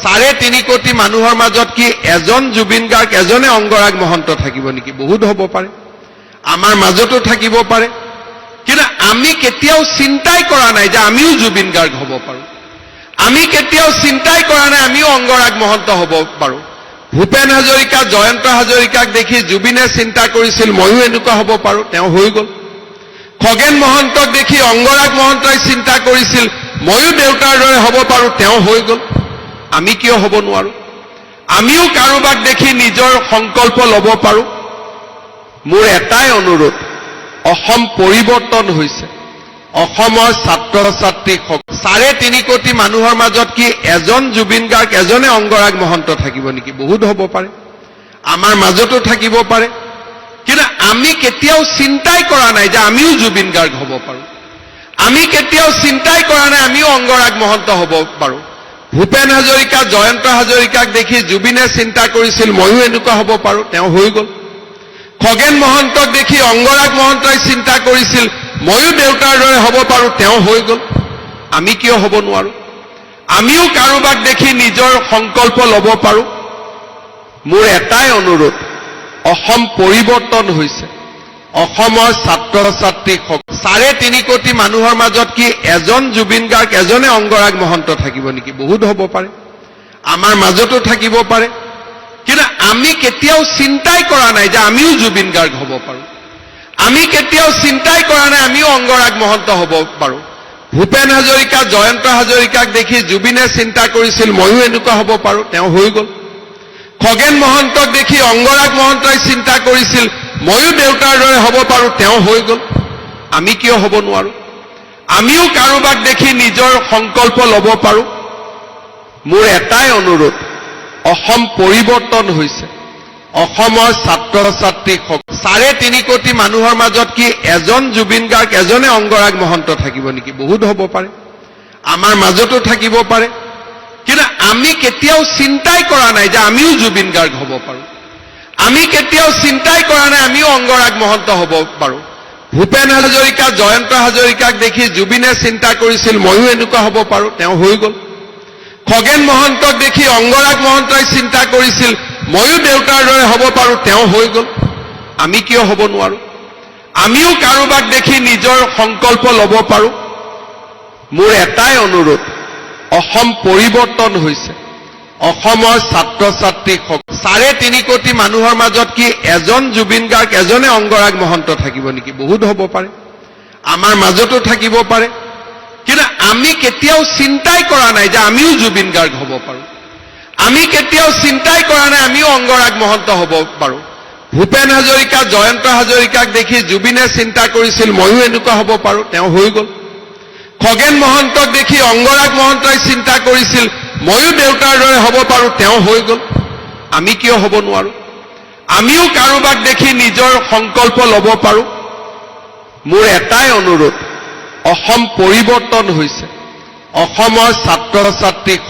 3.5 কোটি মানুহৰ মাজত কি এজন জুবিন গাৰ্গ এজনে অংগৰাগ মহন্ত থাকিব নেকি? বহুত হ'ব পাৰে, আমাৰ মাজতো থাকিব পাৰে, কিন্তু আমি কেতিয়াও চিন্তাই কৰা নাই যে আমিও জুবিন গাৰ্গ হ'ব পাৰোঁ। আমি কেতিয়াও চিন্তাই কৰা নাই আমিও অংগৰাগ মহন্ত হ'ব পাৰোঁ। ভূপেন হাজৰিকা, জয়ন্ত হাজৰিকাক দেখি জুবিনে চিন্তা কৰিছিল ময়ো এনেকুৱা হ'ব পাৰোঁ, তেওঁ হৈ গ'ল। খগেন মহন্তক দেখি অংগৰাগ মহন্তই চিন্তা কৰিছিল ময়ো দেউতাৰ দৰে হ'ব পাৰোঁ, তেওঁ হৈ গ'ল। আমি কিয় হ'ব নোৱাৰোঁ? আমিও কাৰোবাক দেখি নিজৰ সংকল্প ল'ব পাৰোঁ। মোৰ এটাই অনুৰোধ, অসম পৰিৱৰ্তন হৈছে। অসমৰ ছাত্ৰ ছাত্ৰীক 3.5 কোটি মানুহৰ মাজত কি এজন জুবিন গাৰ্গ এজনে অংগৰাগ মহন্ত থাকিব নেকি? বহুত হ'ব পাৰে, আমাৰ মাজতো থাকিব পাৰে, কিন্তু আমি কেতিয়াও চিন্তাই কৰা নাই যে আমিও জুবিন গাৰ্গ হ'ব পাৰোঁ। আমি কেতিয়াও চিন্তাই কৰা নাই আমিও অংগৰাগ মহন্ত হ'ব পাৰোঁ। ভূপেন হাজৰিকা, জয়ন্ত হাজৰিকাক দেখি জুবিনে চিন্তা কৰিছিল ময়ো এনেকুৱা হ'ব পাৰোঁ, তেওঁ হৈ গ'ল। খগেন মহন্তক দেখি অংগৰাগ মহন্তই চিন্তা কৰিছিল ময়ো দেউতাৰ দৰে হ'ব পাৰোঁ, তেওঁ হৈ গ'ল। আমি কিয় হ'ব নোৱাৰোঁ? আমিও কাৰোবাক দেখি নিজৰ সংকল্প ল'ব পাৰোঁ। মোৰ এটাই অনুৰোধ, অসম পৰিৱৰ্তন হৈছে। অসমৰ ছাত্ৰ ছাত্ৰীক 3.5 কোটি মানুহৰ মাজত কি এজন জুবিন গাৰ্গ এজনে অংগৰাগ মহন্ত থাকিব নেকি? বহুত হ'ব পাৰে, আমাৰ মাজতো থাকিব পাৰে, কিন্তু আমি কেতিয়াও চিন্তাই কৰা নাই যে আমিও জুবিন গাৰ্গ হ'ব পাৰোঁ। আমি কেতিয়াও চিন্তাই কৰা নাই আমিও অংগৰাগ মহন্ত হ'ব পাৰোঁ। ভূপেন হাজৰিকা, জয়ন্ত হাজৰিকাক দেখি জুবিনে চিন্তা কৰিছিল ময়ো এনেকুৱা হ'ব পাৰোঁ, তেওঁ হৈ গ'ল। খগেন মহন্তক দেখি অংগৰাগ মহন্তই চিন্তা কৰিছিল ময়ো দেউতাৰ দৰে হ'ব পাৰোঁ, তেওঁ হৈ গ'ল। আমি কিয় হ'ব নোৱাৰোঁ? আমিও কাৰোবাক দেখি নিজৰ সংকল্প ল'ব পাৰোঁ। মোৰ এটাই অনুৰোধ, অসম পৰিৱৰ্তন হৈছে। অসমৰ ছাত্ৰ ছাত্ৰীক 3.5 কোটি মানুহৰ মাজত কি এজন জুবিন গাৰ্গ এজনে অংগৰাগ মহন্ত থাকিব নেকি? বহুত হ'ব পাৰে, আমাৰ মাজতো থাকিব পাৰে, কিন্তু আমি কেতিয়াও চিন্তাই কৰা নাই যে আমিও জুবিন গাৰ্গ হ'ব পাৰোঁ। আমি কেতিয়াও চিন্তাই কৰা নাই আমিও অংগৰাগ মহন্ত হ'ব পাৰোঁ। ভূপেন হাজৰিকা, জয়ন্ত হাজৰিকাক দেখি জুবিনে চিন্তা কৰিছিল ময়ো এনেকুৱা হ'ব পাৰোঁ, তেওঁ হৈ গ'ল। খগেন মহন্তক দেখি অংগৰাগ মহন্তই চিন্তা কৰিছিল ময়ো দেউতাৰ দৰে হ'ব পাৰোঁ, তেওঁ হৈ গ'ল। আমি কিয় হ'ব নোৱাৰোঁ? আমিও কাৰোবাক দেখি নিজৰ সংকল্প ল'ব পাৰোঁ। মোৰ এটাই অনুৰোধ, অসম পৰিৱৰ্তন হৈছে। অসমৰ ছাত্ৰ ছাত্ৰীক 3.5 কোটি মানুহৰ মাজত কি এজন জুবিন গাৰ্গ এজনে অংগৰাগ মহন্ত থাকিব নেকি? বহুত হ'ব পাৰে, আমাৰ মাজতো থাকিব পাৰে, কিন্তু আমি কেতিয়াও চিন্তাই কৰা নাই যে আমিও জুবিন গাৰ্গ হ'ব পাৰোঁ। আমি কেতিয়াও চিন্তাই কৰা নাই আমিও অংগৰাগ মহন্ত হ'ব পাৰোঁ। ভূপেন হাজৰিকা, জয়ন্ত হাজৰিকাক দেখি জুবিনে চিন্তা কৰিছিল ময়ো এনেকুৱা হ'ব পাৰোঁ, তেওঁ হৈ গ'ল। খগেন মহন্তক দেখি অংগৰাগ মহন্তই চিন্তা কৰিছিল ময়ো দেউতাৰ দৰে হ'ব পাৰোঁ, তেওঁ হৈ গ'ল। আমি কিয় হ'ব নোৱাৰোঁ? আমিও কাৰোবাক দেখি নিজৰ সংকল্প ল'ব পাৰোঁ। মোৰ এটাই অনুৰোধ, অসম পৰিৱৰ্তন হৈছে। অসমৰ ছাত্ৰ ছাত্ৰীক